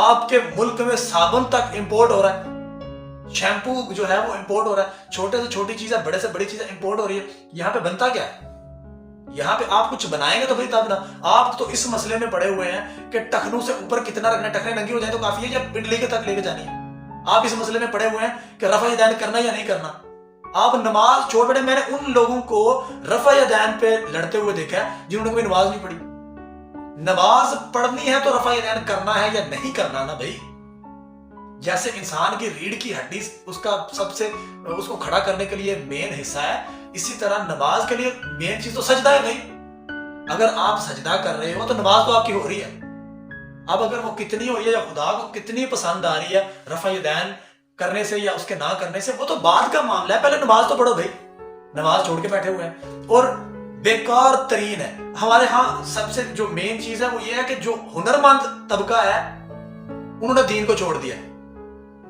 آپ کے ملک میں صابن تک امپورٹ ہو رہا ہے، شیمپو جو ہے وہ امپورٹ ہو رہا ہے، چھوٹے سے چھوٹی چیزیں بڑے سے بڑی چیزیں امپورٹ ہو رہی ہے. یہاں پہ بنتا کیا ہے؟ یہاں پہ آپ کچھ بنائیں گے تو بھائی تب نا. آپ تو اس مسئلے میں پڑے ہوئے ہیں کہ ٹخنوں سے اوپر کتنا رکھنا ہے، ٹخنے ننگی ہو جائیں تو کافی ہے یا پنڈلی کے تک لے کے جانی ہے. آپ اس مسئلے میں پڑے ہوئے ہیں کہ رفع یدین کرنا یا نہیں کرنا. آپ نماز چھوڑ بیٹھے. میں نے ان لوگوں کو رفع یدین پہ لڑتے ہوئے دیکھا ہے جنہوں نے کوئی نماز نہیں پڑھی. نماز پڑھنی ہے تو رفع یدین کرنا ہے یا نہیں کرنا نا بھائی. جیسے انسان کی ریڑھ کی ہڈی اس کا سب سے اس کو کھڑا کرنے کے لیے مین حصہ ہے، اسی طرح نماز کے لیے مین چیز تو سجدہ ہے بھائی. اگر آپ سجدہ کر رہے ہو تو نماز تو آپ کی ہو رہی ہے. اب اگر وہ کتنی ہو رہی ہے یا خدا کو کتنی پسند آ رہی ہے رفع یدین کرنے سے یا اس کے نہ کرنے سے، وہ تو بعد کا معاملہ ہے. پہلے نماز تو پڑھو بھائی. نماز چھوڑ کے بیٹھے ہوئے ہیں. اور بیکار ترین ہے ہمارے ہاں سب سے جو مین چیز ہے وہ یہ ہے کہ جو ہنرمند طبقہ ہے انہوں نے دین کو چھوڑ دیا،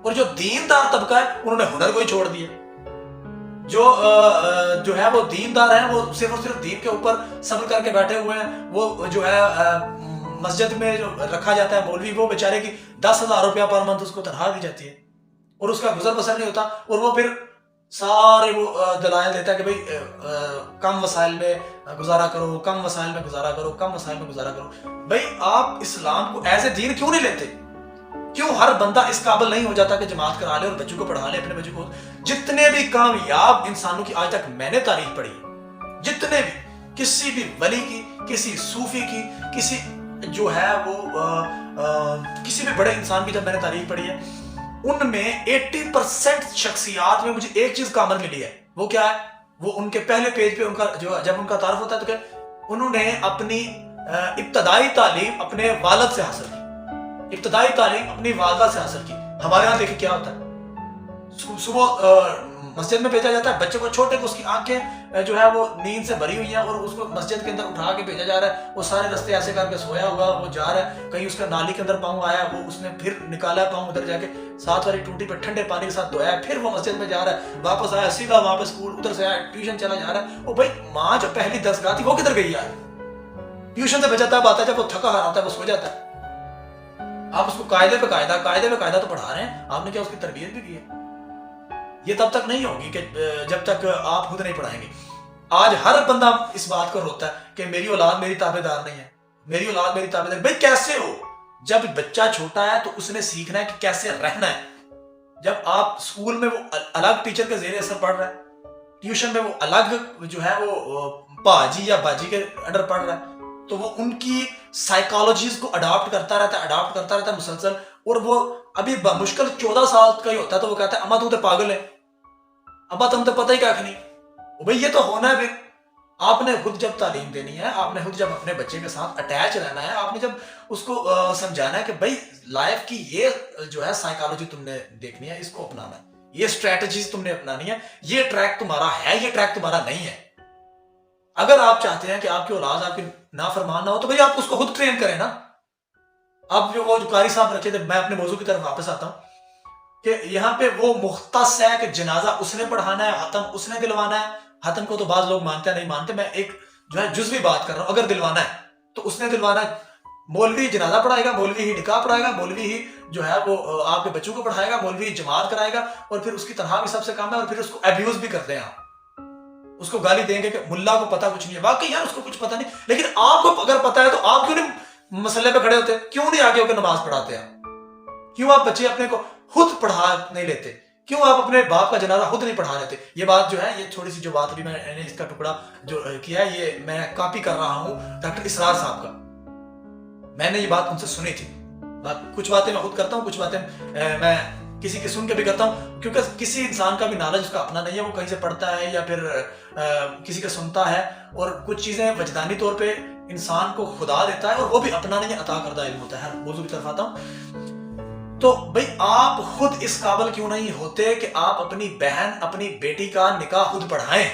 اور جو دیندار طبقہ ہے انہوں نے ہنر کو ہی چھوڑ دیا. جو ہے وہ دیندار ہیں وہ صرف اور صرف دین کے اوپر صبر کر کے بیٹھے ہوئے ہیں. وہ جو ہے مسجد میں جو رکھا جاتا ہے مولوی، وہ بیچارے کی 10,000 روپیہ پر منتھ اس کو تنخواہ دی جاتی ہے اور اس کا گزر بسر نہیں ہوتا. اور وہ پھر سارے وہ دلائل دیتا ہے کہ بھئی کم وسائل میں گزارا کرو، کم وسائل میں گزارا کرو، کم وسائل میں گزارا کرو. بھئی آپ اسلام کو ایز اے دین کیوں نہیں لیتے؟ کیوں ہر بندہ اس قابل نہیں ہو جاتا کہ جماعت کرا لے اور بچوں کو پڑھا لے، اپنے بچوں کو؟ جتنے بھی کامیاب انسانوں کی آج تک میں نے تاریخ پڑھی ہے، جتنے بھی، کسی بھی ولی کی، کسی صوفی کی، کسی جو ہے وہ کسی بھی بڑے انسان کی جب میں نے تاریخ پڑھی ہے، ان میں 80% شخصیات میں مجھے ایک چیز کامن ملی ہے. وہ کیا ہے؟ وہ ان کے پہلے پیج پہ ان کا جب ان کا تعارف ہوتا ہے تو کہ انہوں نے اپنی ابتدائی تعلیم اپنے والد سے حاصل کی، ابتدائی تعلیم اپنی والدہ سے حاصل کی. ہمارے ہاں دیکھیں کیا ہوتا ہے، صبح مسجد میں بھیجا جاتا ہے بچے کو، چھوٹے کو، اس کی آنکھیں جو ہے وہ نیند سے بھری ہوئی ہیں اور اس کو مسجد کے اندر اٹھا کے بھیجا جا رہا ہے. وہ سارے رستے ایسے کر کے سویا ہوا، وہ جا رہا ہے کہیں اس کا نالی کے اندر پاؤں آیا، وہ اس نے پھر نکالا پاؤں ادھر جا کے 7 والی ٹوٹی پہ ٹھنڈے پانی کے ساتھ دھویا، پھر وہ مسجد میں جا رہا ہے، واپس آیا سیدھا وہاں پہ اسکول، ادھر سے آیا ٹیوشن چلا جا رہا ہے. وہ بھائی ماں جو پہلی درسگاہ تھی وہ کدھر گئی یار؟ ٹیوشن سے بچہ تب آتا ہے جب وہ تھکا ہارا ہوتا ہے، وہ سو جاتا ہے. آپ اس کو قاعدے پہ قاعدہ تو پڑھا رہے ہیں، آپ نے کیا اس کی تربیت بھی کی ہے؟ یہ تب تک نہیں ہوگی کہ جب تک آپ خود نہیں پڑھائیں گے. آج ہر بندہ اس بات کو روتا ہے کہ میری اولاد میری تابع دار نہیں ہے، میری اولاد میری تابع دار. بھائی کیسے ہو؟ جب بچہ چھوٹا ہے تو اس نے سیکھنا ہے کہ کیسے رہنا ہے. جب آپ اسکول میں وہ الگ ٹیچر کے زیر اثر پڑھ رہا ہے، ٹیوشن میں وہ الگ جو ہے وہ پاجی یا باجی کے انڈر پڑھ رہا ہے، تو وہ ان کی سائیکالوجیز کو اڈاپٹ کرتا رہتا ہے مسلسل. اور وہ ابھی بمشکل 14 سال کا ہی ہوتا ہے تو وہ کہتا ہے اما تم تو پاگل ہے، ابا تم تو پتہ ہی کیا نہیں. بھئی یہ تو ہونا ہے. پھر آپ نے خود جب تعلیم دینی ہے، آپ نے خود جب اپنے بچے کے ساتھ اٹیچ رہنا ہے، آپ نے جب اس کو سمجھانا ہے کہ بھئی لائف کی یہ جو ہے سائیکالوجی تم نے دیکھنی ہے، اس کو اپنانا ہے، یہ اسٹریٹجیز تم نے اپنانی ہے، یہ ٹریک تمہارا ہے، یہ ٹریک تمہارا نہیں ہے. اگر آپ چاہتے ہیں کہ آپ کی اولاد آپ کی نافرمان نہ ہو تو بھئی آپ اس کو خود ٹرین کریں نا. اب جو قاری صاحب رکھے تھے، میں اپنے موضوع کی طرف واپس آتا ہوں کہ یہاں پہ وہ مختص ہے کہ جنازہ اس نے پڑھانا ہے، ختم اس نے دلوانا ہے. ختم کو تو بعض لوگ مانتے ہیں، نہیں مانتے. میں ایک جو ہے جزوی بات کر رہا ہوں. اگر دلوانا ہے تو اس نے دلوانا ہے. مولوی جنازہ پڑھائے گا، مولوی ہی نکاح پڑھائے گا، مولوی ہی جو ہے وہ آپ کے بچوں کو پڑھائے گا، مولوی ہی جماعت کرائے گا، اور پھر اس کی تنخواہ بھی سب سے کم ہے، اور پھر اس کو ابیوز بھی کرتے ہیں. آپ اس کو گالی دیں گے کہ ملا کو پتہ کچھ نہیں ہے. واقعی یار اس کو کچھ پتہ نہیں، لیکن آپ کو اگر پتہ ہے تو آپ کیوں نہیں مسئلے پہ کھڑے ہوتے؟ کیوں نہیں آگے ہو کے نماز پڑھاتے ہیں؟ کیوں آپ بچے اپنے کو خود پڑھا نہیں لیتے؟ کیوں آپ اپنے باپ کا جنازہ خود نہیں پڑھا لیتے؟ یہ بات جو ہے، یہ تھوڑی سی جو بات بھی میں نے اس کا ٹکڑا جو کیا ہے، یہ میں کاپی کر رہا ہوں ڈاکٹر اسرار صاحب کا. میں نے یہ بات ان سے سنی تھی. کچھ باتیں میں خود کرتا ہوں، کچھ باتیں میں کسی کی سن کے بھی کرتا ہوں، کیونکہ کسی انسان کا بھی نالج اس کا اپنا نہیں ہے. وہ کہیں سے پڑھتا ہے یا پھر کسی کا سنتا ہے، اور کچھ چیزیں وجدانی طور پہ انسان کو خدا دیتا ہے اور وہ بھی اپنا نہیں عطا کردہ علم ہوتا ہے. ہر موضوع کی طرف آتا ہوں. تو بھئی آپ خود اس قابل کیوں نہیں ہوتے کہ آپ اپنی بہن، اپنی بیٹی کا نکاح خود پڑھائیں؟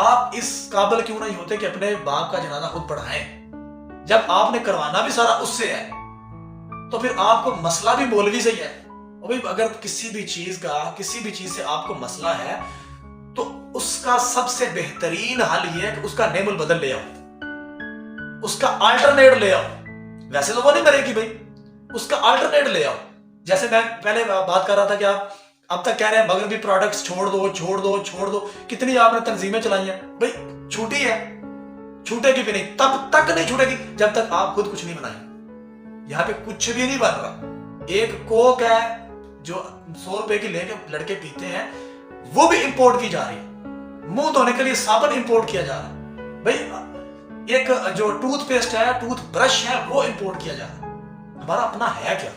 آپ اس قابل کیوں نہیں ہوتے کہ اپنے باپ کا جنازہ خود پڑھائیں؟ جب آپ نے کروانا بھی سارا اس سے ہے تو پھر آپ کو مسئلہ بھی مولوی سے ہی ہے. اگر کسی بھی چیز سے آپ کو مسئلہ ہے تو اس کا سب سے بہترین حل یہ ہے کہ اس کا نیم البدل لے آؤ، اس کا آلٹرنیٹ لے آؤ. ویسے تو وہ نہیں مرے گی بھائی، اس کا آلٹرنیٹ لے آؤ. جیسے میں پہلے بات کر رہا تھا کہ آپ اب تک کہہ رہے ہیں مغربی پروڈکٹس چھوڑ دو چھوڑ دو چھوڑ دو. کتنی آپ نے تنظیمیں چلائی ہیں بھائی, چھوٹی ہے, چھوٹے گی بھی نہیں, تب تک نہیں چھوٹے گی جب تک آپ خود کچھ نہیں بنائیں. یہاں پہ کچھ بھی نہیں بن رہا. ایک کوک ہے جو 100 روپے کی لے کے لڑکے پیتے ہیں, وہ بھی امپورٹ کی جا رہی ہے. منہ دھونے کے لیے صابن امپورٹ کیا جا رہا ہے بھائی. ایک جو ٹوتھ پیسٹ ہے, ٹوتھ برش ہے, وہ امپورٹ کیا جا رہا ہے. ہمارا اپنا ہے کیا؟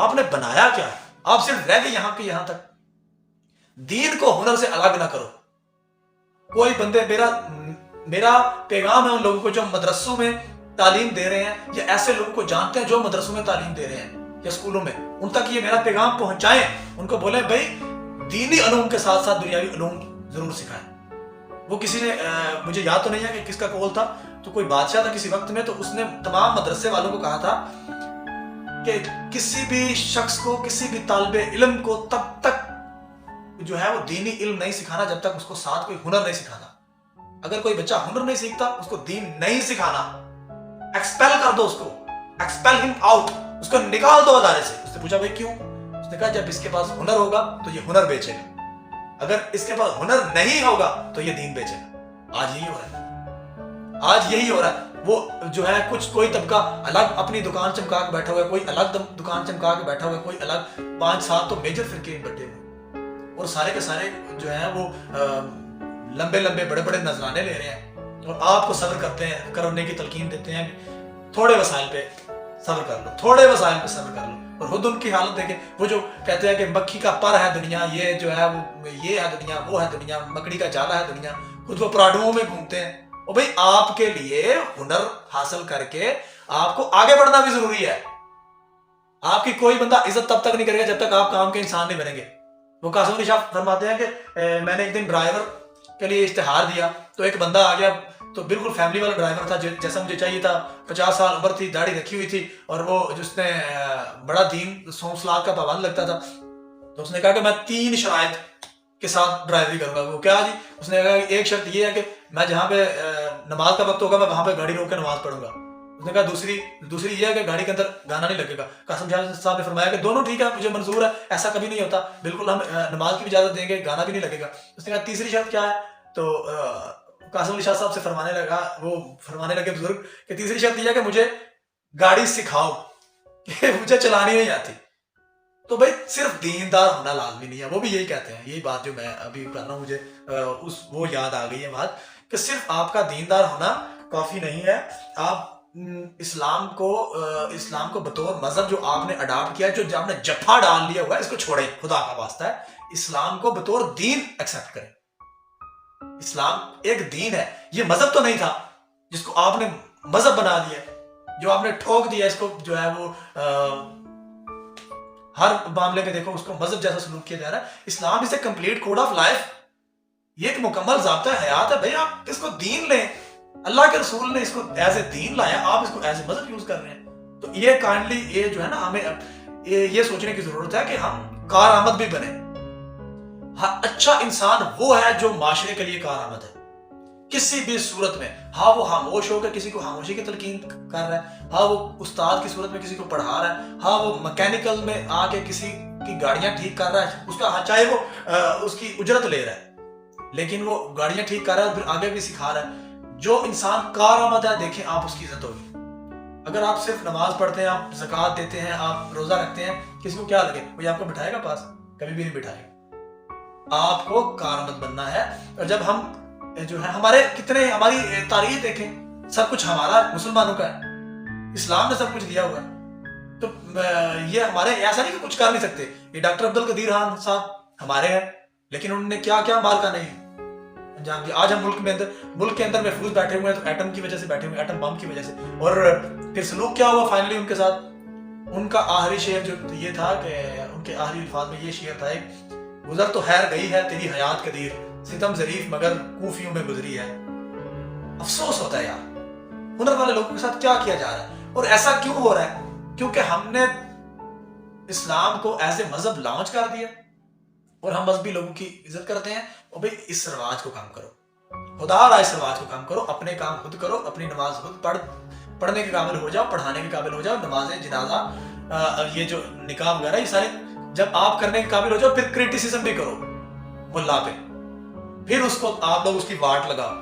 آپ نے بنایا کیا ہے؟ آپ صرف رہ گئے یہاں کے یہاں تک. دین کو ہنر سے الگ نہ کرو. کوئی بندے, میرا پیغام ہے ان لوگوں کو جو مدرسوں میں تعلیم دے رہے ہیں یا ایسے لوگوں کو جانتے ہیں جو مدرسوں میں تعلیم دے رہے ہیں یا اسکولوں میں, ان تک یہ میرا پیغام پہنچائیں. ان کو بولیں بھائی دینی علوم کے ساتھ ساتھ دنیاوی علوم ضرور سکھائیں. وہ کسی نے مجھے یاد تو نہیں ہے کہ کس کا قول تھا, تو کوئی بادشاہ تھا کسی وقت میں, تو اس نے تمام مدرسے والوں کو کہا تھا کہ کسی بھی شخص کو, کسی بھی طالب علم کو تب تک جو ہے وہ دینی علم نہیں سکھانا جب تک اس کو ساتھ کوئی ہنر نہیں سکھانا. اگر کوئی بچہ ہنر نہیں سیکھتا اس کو دین نہیں سکھانا. ایکسپیل کر دو اس کو, ایکسپیل ہم آؤٹ, اس کو نکال دو ادارے سے. اس نے پوچھا بھائی کیوں؟ اس نے کہا جب اس کے پاس ہنر ہوگا تو یہ ہنر بیچے گا, اگر اس کے پاس ہنر نہیں ہوگا تو یہ دین بیچے گا. آج یہی ہو رہا ہے, آج یہی ہو رہا ہے. وہ جو ہے کوئی طبقہ الگ اپنی دکان چمکا کے بیٹھا ہوا ہے, کوئی الگ دکان چمکا کے بیٹھا ہوا ہے, کوئی الگ 5-7 تو میجر فرقے بٹے ہوئے, اور سارے کے سارے جو ہیں وہ لمبے لمبے بڑے بڑے نذرانے لے رہے ہیں, اور آپ کو صبر کرنے کی تلقین دیتے ہیں. تھوڑے وسائل پہ صبر کر لو, تھوڑے وسائل پہ صبر کر لو. اور خود ان کی حالت دیکھیں, وہ جو کہتے ہیں کہ مکھی کا پر ہے دنیا, یہ جو ہے وہ یہ ہے دنیا, وہ ہے دنیا, مکڑی کا جالا ہے دنیا, خود وہ پراڈوؤں میں گھومتے ہیں. اور بھائی آپ کے لیے ہنر حاصل کر کے آپ کو آگے بڑھنا بھی ضروری ہے. آپ کی کوئی بندہ عزت تب تک نہیں کرے گا جب تک آپ کام کے انسان نہیں بنیں گے. وہ قاسم علی شاہ فرماتے ہیں کہ میں نے ایک دن ڈرائیور کے لیے اشتہار دیا, تو ایک بندہ آ گیا, تو بالکل فیملی والا ڈرائیور تھا جیسا مجھے چاہیے تھا. 50 سال عمر تھی, داڑھی رکھی ہوئی تھی, اور وہ جس نے بڑا دین 100 لاکھ کا پابند لگتا تھا. تو اس نے کہا کہ میں 3 شرائط کے ساتھ ڈرائیوری کروں گا. وہ کیا جی؟ اس نے کہا کہ ایک شرط یہ ہے کہ میں جہاں پہ نماز کا وقت ہوگا میں وہاں پہ گاڑی روک کے نماز پڑھوں گا. اس نے کہا دوسری یہ ہے کہ گاڑی کے اندر گانا نہیں لگے گا. قاسم شاہ صاحب نے فرمایا کہ دونوں ٹھیک ہے, مجھے منظور ہے, ایسا کبھی نہیں ہوتا, بالکل ہم نماز کی بھی اجازت دیں گے, گانا بھی نہیں لگے گا. اس نے کہا تیسری شرط کیا ہے؟ تو قاسم علی شاہ صاحب سے فرمانے لگے بزرگ کہ تیسری شرط یہ ہے کہ مجھے گاڑی سکھاؤ, کہ مجھے چلانی نہیں آتی. تو بھائی صرف دیندار ہونا لازمی نہیں ہے. وہ بھی یہی کہتے ہیں, یہی بات جو میں ابھی کر رہا ہوں, مجھے وہ یاد آ گئی ہے بات, کہ صرف آپ کا دیندار ہونا کافی نہیں ہے. آپ اسلام کو بطور مذہب جو آپ نے اڈاپٹ کیا, جو آپ نے جفا ڈال لیا ہوا ہے, اس کو چھوڑیں, خدا کا واسطہ ہے. اسلام کو بطور دین ایکسپٹ کریں. اسلام ایک دین ہے, یہ مذہب تو نہیں تھا جس کو آپ نے مذہب بنا دیا, جو آپ نے ٹھوک دیا اس کو, جو ہے وہ ہر معاملے میں دیکھو اس کو مذہب جیسا سلوک کیا جا رہا ہے. Islam is a complete code of life, یہ ایک مکمل ضابطہ حیات ہے. بھائی آپ اس کو دین لیں, اللہ کے رسول نے اس کو ایز اے دین لایا, آپ اس کو ایز اے مذہب یوز کر رہے ہیں. تو یہ کائنڈلی یہ جو ہے نا, ہمیں یہ سوچنے کی ضرورت ہے کہ ہم کارآمد بھی بنے. اچھا انسان وہ ہے جو معاشرے کے لیے کارآمد ہے کسی بھی صورت میں. ہاں وہ خاموش ہو کے کسی کو خاموشی کی تلقین کر رہا ہے, ہاں وہ استاد کی صورت میں کسی کو پڑھا رہا ہے, ہاں وہ میکینیکل میں آ کے کسی کی گاڑیاں ٹھیک کر رہا ہے, اس کا چاہے وہ اس کی اجرت لے رہا ہے, لیکن وہ گاڑیاں ٹھیک کر رہا ہے, پھر آگے بھی سکھا رہا ہے. جو انسان کارآمد ہے, دیکھیں آپ اس کی عزت ہوگی. اگر آپ صرف نماز پڑھتے ہیں, آپ زکوٰۃ دیتے ہیں, آپ روزہ رکھتے ہیں, کسی کو کیا لگے, کوئی آپ کو بٹھائے گا پاس؟ کبھی بھی نہیں بٹھائے گا. آپ کو کارآمد بننا ہے. اور جب ہم جو ہے ہماری تاریخ دیکھیں, سب کچھ ہمارا مسلمانوں کا ہے, اسلام نے سب کچھ دیا ہوا ہے. تو یہ ہمارے ایسا نہیں کہ کچھ کر نہیں سکتے. یہ ڈاکٹر عبدالقدیر خان صاحب ہمارے ہیں, لیکن انہوں نے کیا مال کا نہیں انجام دیا. آج ہم ملک کے اندر محفوظ بیٹھے ہوئے ہیں, تو ایٹم کی وجہ سے بیٹھے ہوئے, ایٹم بم کی وجہ سے. اور پھر سلوک کیا ہوا فائنلی ان کے ساتھ؟ ان کا آخری شعر جو یہ تھا کہ ان کے آخری الفاظ میں یہ شعر تھا, گزر تو خیر گئی ہے تیری حیات قدیر, ستم ظریف مگر کوفیوں میں گزری ہے. افسوس ہوتا ہے یار, ہنر والے لوگوں کے ساتھ کیا کیا جا رہا ہے. اور ایسا کیوں ہو رہا ہے؟ کیونکہ ہم نے اسلام کو ایز اے مذہب لانچ کر دیا, اور ہم مذہبی لوگوں کی عزت کرتے ہیں. اور بھائی اس رواج کو کم کرو, خدا را اس رواج کو کم کرو, اپنے کام خود کرو, اپنی نماز خود پڑھنے کے قابل ہو جاؤ, پڑھانے کے قابل ہو جاؤ. نماز جنازہ یہ جو نکاح وغیرہ یہ سارے جب آپ کرنے کے قابل ہو جاؤ پھر کریٹیسزم بھی کرو ملا پہ، پھر اس کو آپ لوگ اس کی واٹ لگاؤ.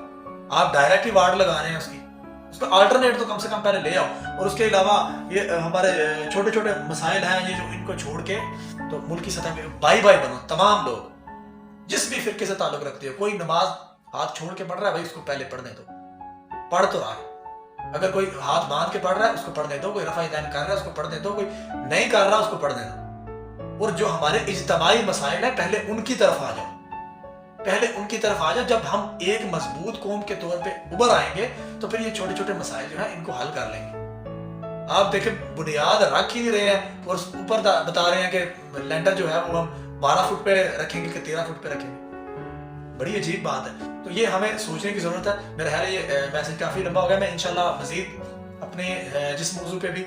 آپ ڈائریکٹ ہی واٹ لگا رہے ہیں اس کو آلٹرنیٹ تو کم سے کم پہلے لے آؤ. اور اس کے علاوہ یہ ہمارے چھوٹے چھوٹے مسائل ہیں یہ جو ان کو چھوڑ کے تو ملک کی سطح پہ بائی بنو. تمام لوگ جس بھی فرقے سے تعلق رکھتے ہو، کوئی نماز ہاتھ چھوڑ کے پڑھ رہا ہے بھائی اس کو پہلے پڑھنے دو، پڑھ تو رہا ہے. اگر کوئی ہاتھ باندھ کے پڑھ رہا ہے اس کو پڑھنے دو، کوئی رفع یدین کر رہا ہے اس کو پڑھنے دو، کوئی نہیں کر رہا اس کو پڑھنے دو. اور جو ہمارے اجتماعی مسائل ہیں پہلے ان کی طرف آ جاؤ، پہلے ان کی طرف آ جاؤ. جب ہم ایک مضبوط قوم کے طور پہ ابھر آئیں گے تو پھر یہ چھوٹے چھوٹے مسائل جو ہیں ان کو حل کر لیں گے. آپ دیکھیں بنیاد رکھ ہی نہیں رہے ہیں اور اوپر بتا رہے ہیں کہ لینڈر جو ہے وہ ہم 12 فٹ پہ رکھیں گے کہ 13 فٹ پہ رکھیں گے. بڑی عجیب بات ہے. تو یہ ہمیں سوچنے کی ضرورت ہے. میرا خیال ہے یہ میسج کافی لمبا ہو گیا. میں انشاءاللہ مزید اپنے جس موضوع پہ بھی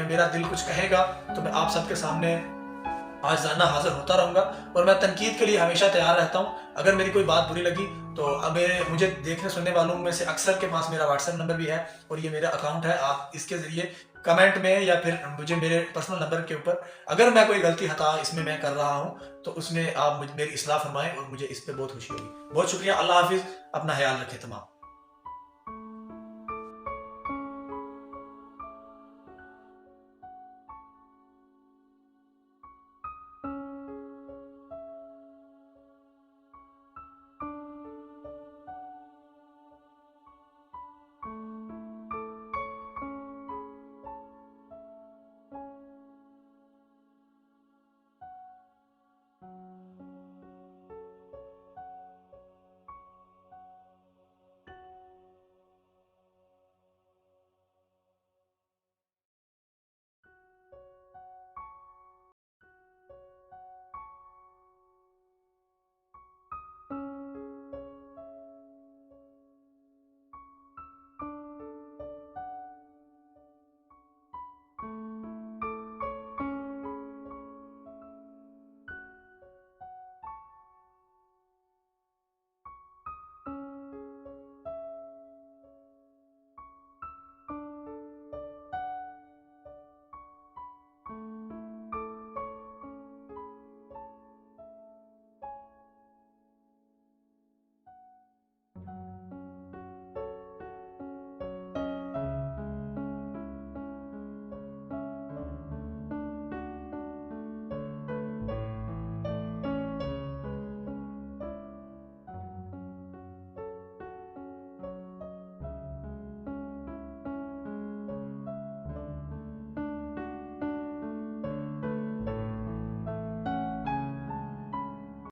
میرا دل کچھ کہے گا تو میں آپ سب کے سامنے آجزانہ حاضر ہوتا رہوں گا. اور میں تنقید کے لیے ہمیشہ تیار رہتا ہوں. اگر میری کوئی بات بری لگی تو اب مجھے دیکھنے سننے والوں میں سے اکثر کے پاس میرا واٹس ایپ نمبر بھی ہے اور یہ میرا اکاؤنٹ ہے. آپ اس کے ذریعے کمنٹ میں یا پھر مجھے میرے پرسنل نمبر کے اوپر اگر میں کوئی غلطی خطا اس میں کر رہا ہوں تو اس میں آپ میری اصلاح فرمائیں اور مجھے اس پہ بہت خوشی ہوگی. بہت شکریہ. اللہ حافظ. اپنا خیال رکھیں تمام.